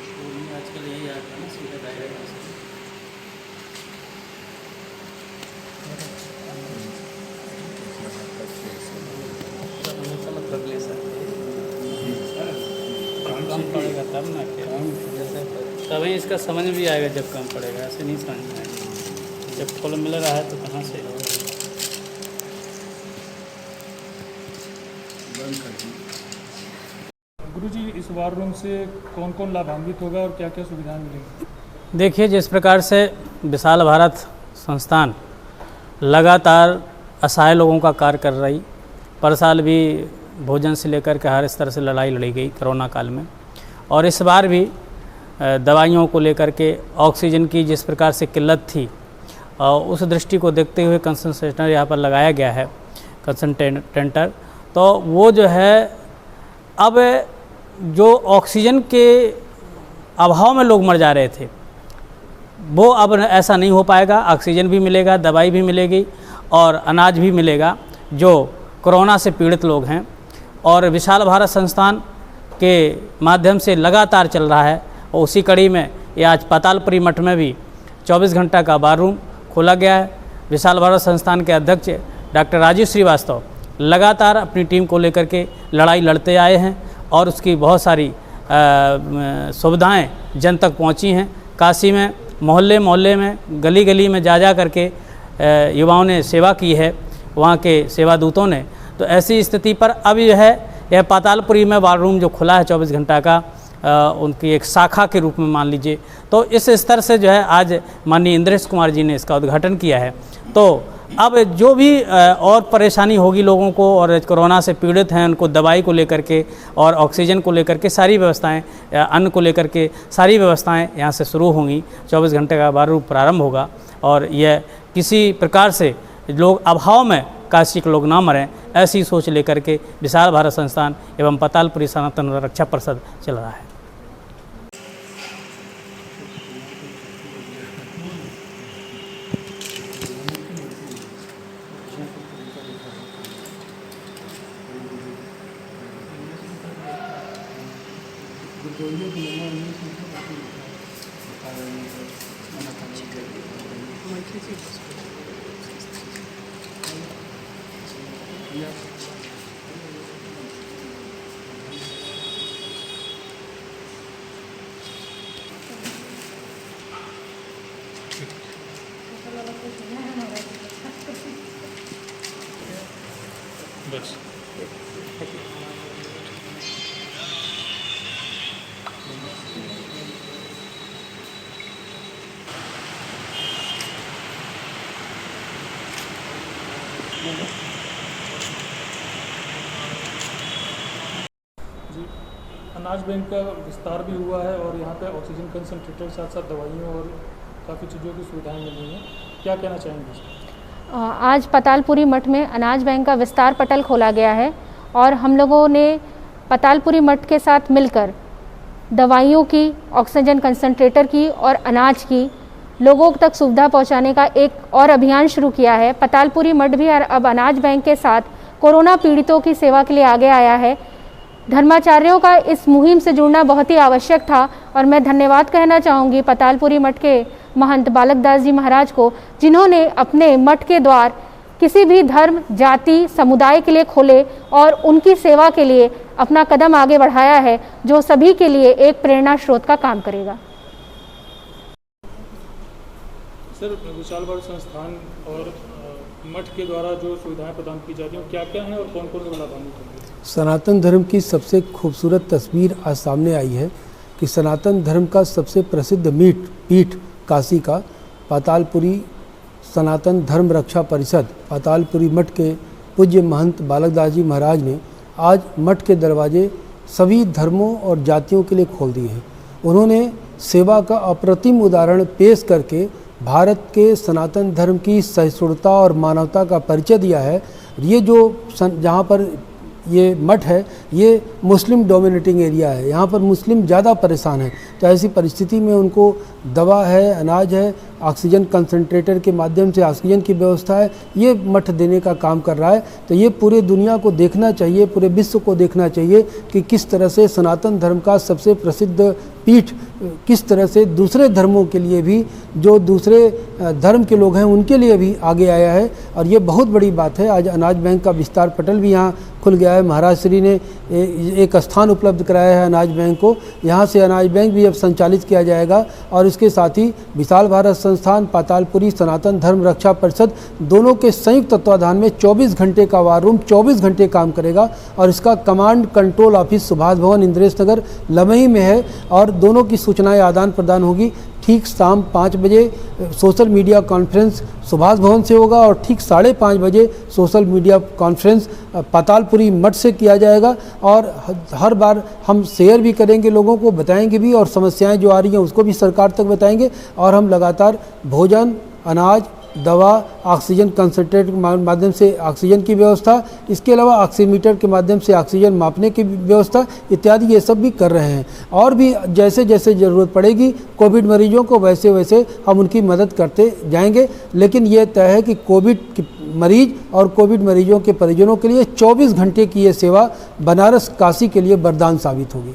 इसको आजकल यही आता है ना, सीधा डायरेक्ट मतलब ले सकते कम पड़ेगा तब ना, तभी इसका समझ भी आएगा जब कम पड़ेगा, ऐसे नहीं समझ में आएगा। जब फल मिल रहा है तो कहाँ से बंद कर दी। गुरुजी, इस वार रूम से कौन कौन लाभान्वित होगा और क्या क्या सुविधाएं मिलेंगी? देखिए, जिस प्रकार से विशाल भारत संस्थान लगातार असहाय लोगों का कार्य कर रही, पर साल भी भोजन से लेकर के हर स्तर से लड़ाई लड़ी गई कोरोना काल में, और इस बार भी दवाइयों को लेकर के ऑक्सीजन की जिस प्रकार से किल्लत थी, उस दृष्टि को देखते हुए कंसंट्रेटर यहाँ पर लगाया गया है, कंसंट्रेटर। तो वो जो है, अब जो ऑक्सीजन के अभाव में लोग मर जा रहे थे, वो अब ऐसा नहीं हो पाएगा। ऑक्सीजन भी मिलेगा, दवाई भी मिलेगी और अनाज भी मिलेगा जो कोरोना से पीड़ित लोग हैं। और विशाल भारत संस्थान के माध्यम से लगातार चल रहा है, और उसी कड़ी में ये आज पातालपुरी मठ में भी 24 घंटा का बार रूम खोला गया है। विशाल भारत संस्थान के अध्यक्ष डॉक्टर राजीव श्रीवास्तव लगातार अपनी टीम को लेकर के लड़ाई लड़ते आए हैं, और उसकी बहुत सारी सुविधाएं जन तक पहुंची हैं। काशी में मोहल्ले मोहल्ले में, गली गली में जा करके युवाओं ने सेवा की है, वहाँ के सेवा दूतों ने। तो ऐसी स्थिति पर अब यह पातालपुरी में वार रूम जो खुला है 24 घंटा का, उनकी एक शाखा के रूप में मान लीजिए। तो इस स्तर से जो है आज माननीय इंद्रेश कुमार जी ने इसका उद्घाटन किया है। तो अब जो भी और परेशानी होगी लोगों को, और कोरोना से पीड़ित हैं, उनको दवाई को लेकर के और ऑक्सीजन को लेकर के सारी व्यवस्थाएं, अन्न को लेकर के सारी व्यवस्थाएं यहाँ से शुरू होंगी। 24 घंटे का बार रूम प्रारंभ होगा, और यह किसी प्रकार से लोग अभाव में काशी के लोग ना मरें, ऐसी सोच लेकर के विशाल भारत संस्थान एवं पातालपुरी सनातन रक्षा परिषद चल रहा है। बस जी, अनाज बैंक का विस्तार भी हुआ है, और यहाँ पे ऑक्सीजन कंसंट्रेटर साथ साथ दवाइयों और काफ़ी चीज़ों की सुविधाएं मिल रही हैं। क्या कहना चाहेंगे? आज पातालपुरी मठ में अनाज बैंक का विस्तार पटल खोला गया है, और हम लोगों ने पातालपुरी मठ के साथ मिलकर दवाइयों की, ऑक्सीजन कंसंट्रेटर की और अनाज की लोगों तक सुविधा पहुंचाने का एक और अभियान शुरू किया है। पातालपुरी मठ भी अब अनाज बैंक के साथ कोरोना पीड़ितों की सेवा के लिए आगे आया है। धर्माचार्यों का इस मुहिम से जुड़ना बहुत ही आवश्यक था, और मैं धन्यवाद कहना चाहूँगी पातालपुरी मठ के महंत बालक दास जी महाराज को, जिन्होंने अपने मठ के द्वार किसी भी धर्म, जाति, समुदाय के लिए खोले और उनकी सेवा के लिए अपना कदम आगे बढ़ाया है, जो सभी के लिए एक प्रेरणा स्रोत का काम करेगा। सर, विशाल भारत संस्थान और मठ के द्वारा जो सुविधाएं प्रदान की जाती हैं क्या क्या हैं, और कौन कौन से लाभान्वित होंगे? सनातन धर्म की सबसे खूबसूरत तस्वीर आज सामने आई है कि सनातन धर्म का सबसे प्रसिद्ध पीठ काशी का पातालपुरी सनातन धर्म रक्षा परिषद पातालपुरी मठ के पूज्य महंत बालक दास जी महाराज ने आज मठ के दरवाजे सभी धर्मों और जातियों के लिए खोल दिए हैं। उन्होंने सेवा का अप्रतिम उदाहरण पेश करके भारत के सनातन धर्म की सहिष्णुता और मानवता का परिचय दिया है। ये जो जहाँ पर ये मठ है ये मुस्लिम डोमिनेटिंग एरिया है, यहाँ पर मुस्लिम ज़्यादा परेशान है। तो ऐसी परिस्थिति में उनको दवा है, अनाज है, ऑक्सीजन कंसंट्रेटर के माध्यम से ऑक्सीजन की व्यवस्था है, ये मठ देने का काम कर रहा है। तो ये पूरे दुनिया को देखना चाहिए, पूरे विश्व को देखना चाहिए कि किस तरह से सनातन धर्म का सबसे प्रसिद्ध पीठ किस तरह से दूसरे धर्मों के लिए भी, जो दूसरे धर्म के लोग हैं उनके लिए भी आगे आया है। और ये बहुत बड़ी बात है। आज अनाज बैंक का विस्तार पटल भी यहाँ खुल गया है। महाराज श्री ने एक स्थान उपलब्ध कराया है अनाज बैंक को, यहाँ से अनाज बैंक भी अब संचालित किया जाएगा। और इसके साथ ही विशाल भारत संस्थान, पातालपुरी सनातन धर्म रक्षा परिषद दोनों के संयुक्त तत्वाधान में 24 घंटे का वार रूम 24 घंटे काम करेगा। और इसका कमांड कंट्रोल ऑफिस सुभाष भवन इंद्रेश नगर लमही में है और दोनों की सूचनाएं आदान प्रदान होगी। ठीक शाम 5 बजे सोशल मीडिया कॉन्फ्रेंस सुभाष भवन से होगा और ठीक 5:30 बजे सोशल मीडिया कॉन्फ्रेंस पातालपुरी मठ से किया जाएगा। और हर बार हम शेयर भी करेंगे, लोगों को बताएंगे भी, और समस्याएं जो आ रही हैं उसको भी सरकार तक बताएंगे। और हम लगातार भोजन, अनाज, दवा, ऑक्सीजन कंसंट्रेटर के माध्यम से ऑक्सीजन की व्यवस्था, इसके अलावा ऑक्सीमीटर के माध्यम से ऑक्सीजन मापने की व्यवस्था इत्यादि ये सब भी कर रहे हैं। और भी जैसे जैसे ज़रूरत पड़ेगी कोविड मरीजों को वैसे वैसे हम उनकी मदद करते जाएंगे। लेकिन ये तय है कि कोविड मरीज और कोविड मरीजों के परिजनों के लिए 24 घंटे की ये सेवा बनारस काशी के लिए वरदान साबित होगी।